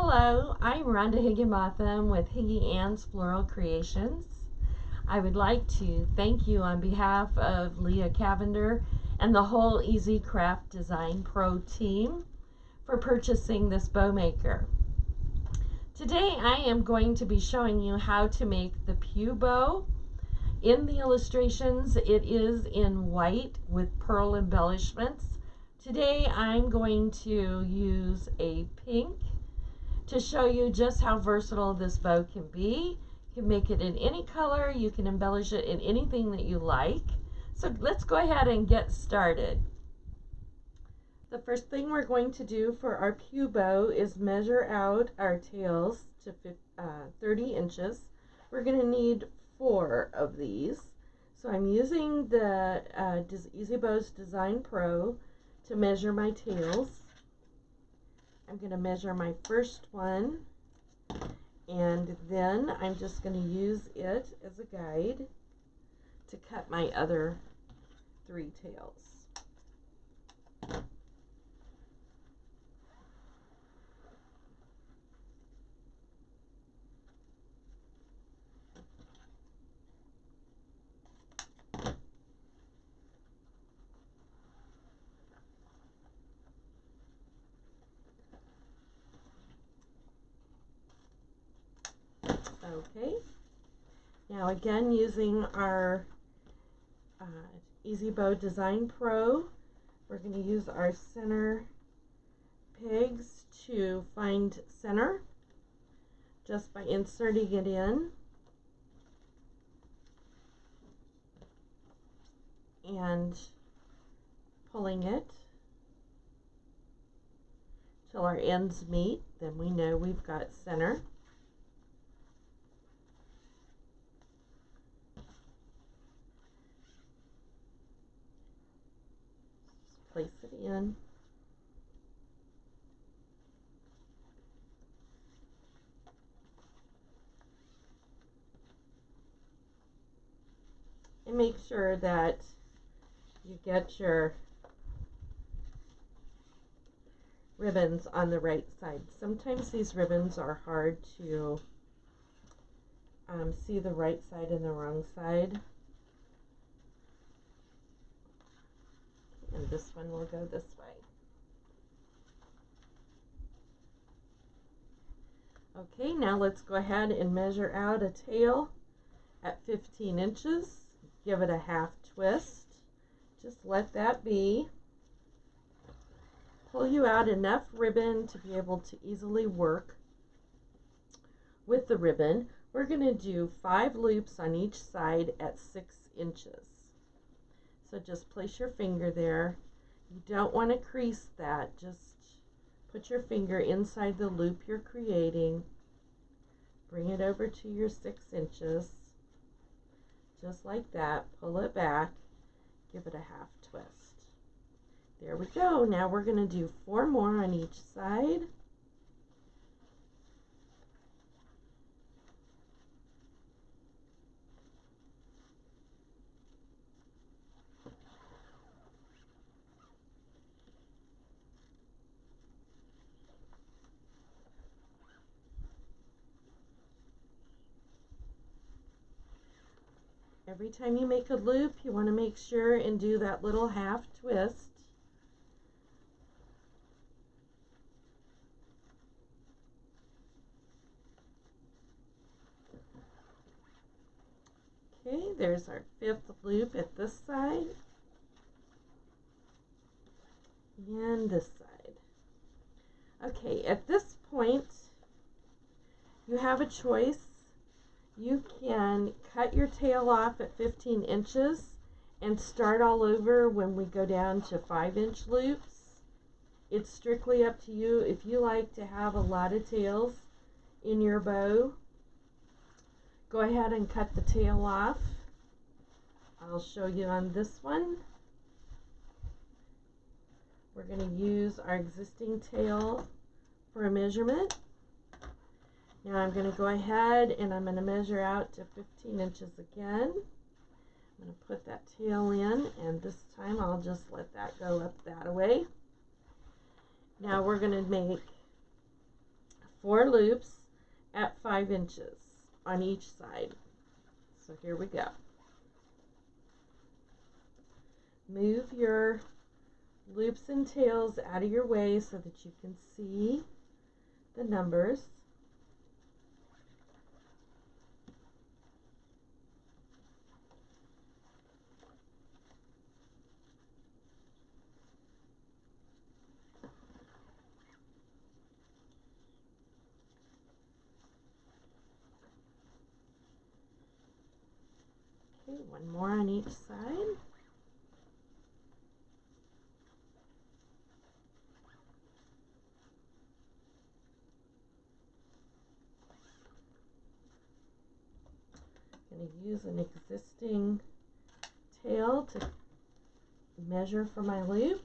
Hello, I'm Rhonda Higginbotham with HiggyAnn's Floral Creations. I would like to thank you on behalf of Leah Cavender and the whole Easy Craft Design Pro team for purchasing this bow maker. Today I am going to be showing you how to make the pew bow. In the illustrations it is in white with pearl embellishments. Today I'm going to use a pink to show you just how versatile this bow can be. You can make it in any color, you can embellish it in anything that you like. So let's go ahead and get started. The first thing we're going to do for our pew bow is measure out our tails to 30 inches. We're going to need 4 of these. So I'm using the E-ZBOWZ Design Pro to measure my tails. I'm going to measure my first one, and then I'm just going to use it as a guide to cut my other 3 tails. Okay, now again using our E-ZBOWZ Design Pro, we're going to use our center pegs to find center just by inserting it in and pulling it till our ends meet. Then we know we've got center. Place it in. And make sure that you get your ribbons on the right side. Sometimes these ribbons are hard to see the right side and the wrong side. And this one will go this way. Okay, now let's go ahead and measure out a tail at 15 inches. Give it a half twist. Just let that be. Pull you out enough ribbon to be able to easily work with the ribbon. We're going to do 5 loops on each side at 6 inches. So just place your finger there. You don't want to crease that. Just put your finger inside the loop you're creating. Bring it over to your 6 inches. Just like that. Pull it back. Give it a half twist. There we go. Now we're going to do 4 more on each side. Every time you make a loop, you want to make sure and do that little half twist. Okay, there's our 5th loop at this side and this side. Okay, at this point, you have a choice. You can cut your tail off at 15 inches and start all over when we go down to 5-inch loops. It's strictly up to you. If you like to have a lot of tails in your bow, go ahead and cut the tail off. I'll show you on this one. We're going to use our existing tail for a measurement. Now I'm going to go ahead and I'm going to measure out to 15 inches again. I'm going to put that tail in, and this time I'll just let that go up that way. Now we're going to make 4 loops at 5 inches on each side. So here we go. Move your loops and tails out of your way so that you can see the numbers. Okay, one more on each side. I'm going to use an existing tail to measure for my loop.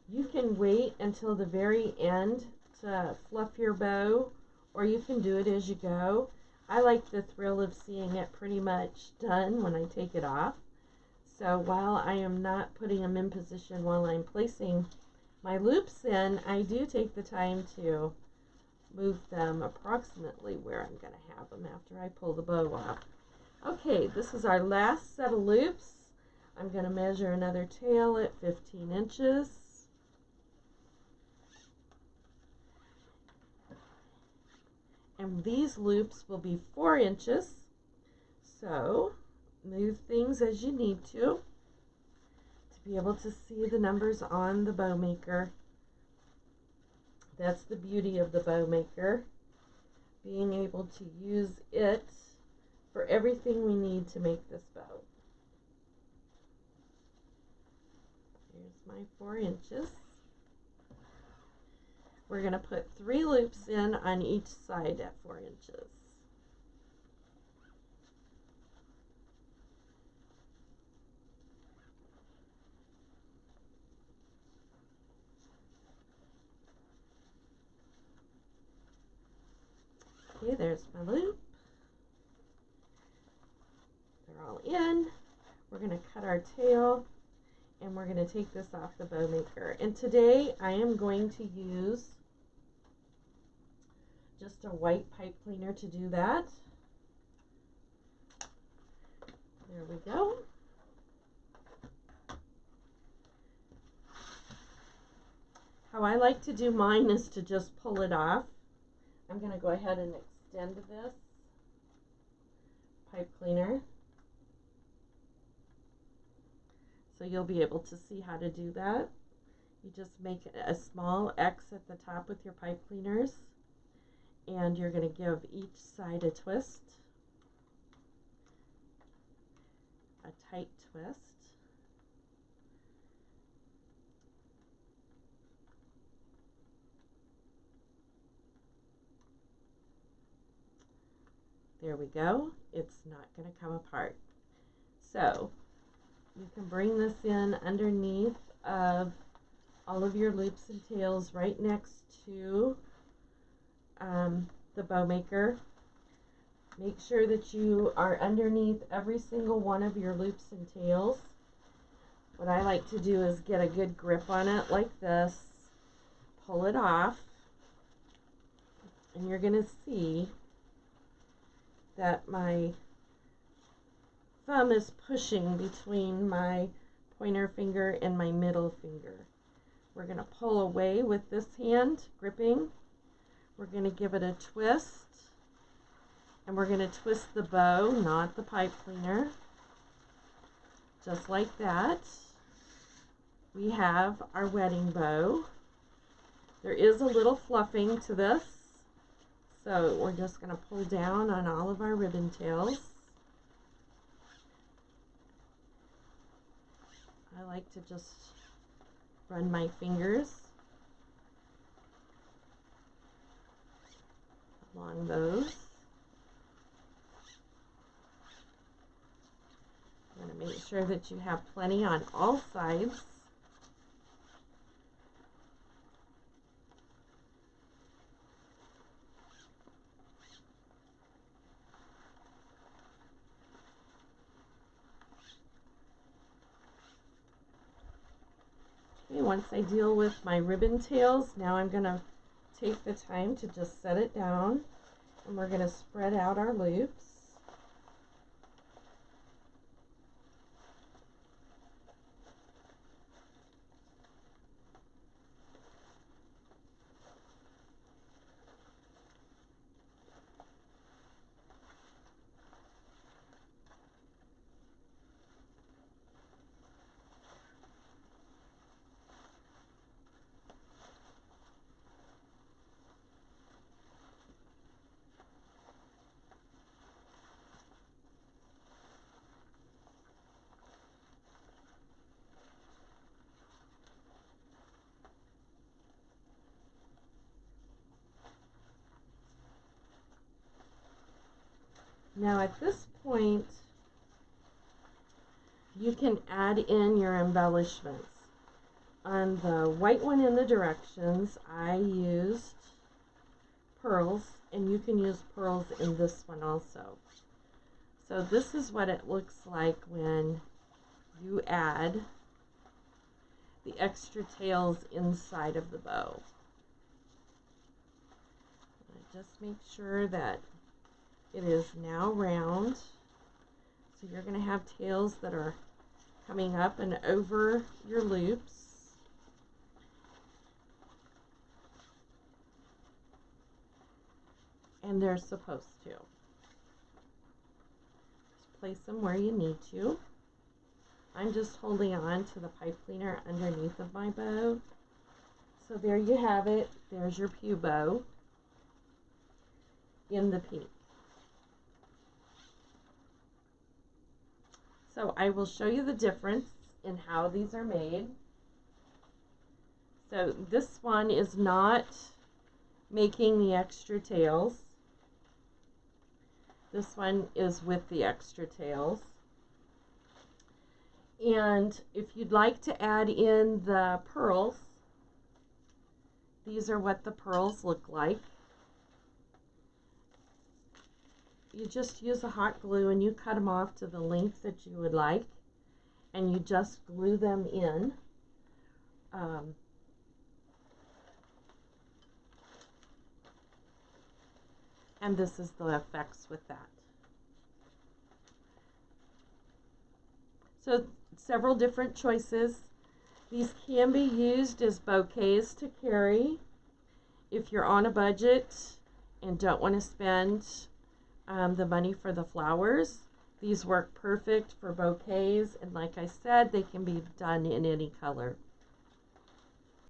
You can wait until the very end to fluff your bow, or you can do it as you go. I like the thrill of seeing it pretty much done when I take it off. So while I am not putting them in position while I'm placing my loops in, I do take the time to move them approximately where I'm going to have them after I pull the bow off. Okay, this is our last set of loops. I'm going to measure another tail at 15 inches. And these loops will be 4 inches. So move things as you need to be able to see the numbers on the bow maker. That's the beauty of the bow maker, being able to use it for everything we need to make this bow. Here's my 4 inches. We're going to put 3 loops in on each side at 4 inches. Okay, there's my loop. They're all in. We're going to cut our tail and we're going to take this off the bow maker. And today I am going to use just a white pipe cleaner to do that. There we go. How I like to do mine is to just pull it off. I'm going to go ahead and extend this pipe cleaner so you'll be able to see how to do that. You just make a small X at the top with your pipe cleaners, and you're going to give each side a twist, a tight twist. There we go. It's not going to come apart. So you can bring this in underneath of all of your loops and tails right next to the bow maker. Make sure that you are underneath every single one of your loops and tails. What I like to do is get a good grip on it like this, pull it off, and you're going to see that my thumb is pushing between my pointer finger and my middle finger. We're going to pull away with this hand, gripping. We're going to give it a twist, and we're going to twist the bow, not the pipe cleaner. Just like that. We have our wedding bow. There is a little fluffing to this, so we're just going to pull down on all of our ribbon tails. I like to just run my fingers along those. I'm going to make sure that you have plenty on all sides. Okay, once I deal with my ribbon tails, now I'm going to take the time to just set it down, and we're going to spread out our loops. Now at this point, you can add in your embellishments. On the white one in the directions, I used pearls, and you can use pearls in this one also. So this is what it looks like when you add the extra tails inside of the bow. Just make sure that it is now round. So you're going to have tails that are coming up and over your loops. And they're supposed to. Just place them where you need to. I'm just holding on to the pipe cleaner underneath of my bow. So there you have it. There's your pew bow in the pink. So I will show you the difference in how these are made. So this one is not making the extra tails. This one is with the extra tails. And if you'd like to add in the pearls, these are what the pearls look like. You just use a hot glue and you cut them off to the length that you would like, and you just glue them in. And this is the effects with that. So several different choices. These can be used as bouquets to carry if you're on a budget and don't want to spend the money for the flowers. These work perfect for bouquets, and like I said, they can be done in any color.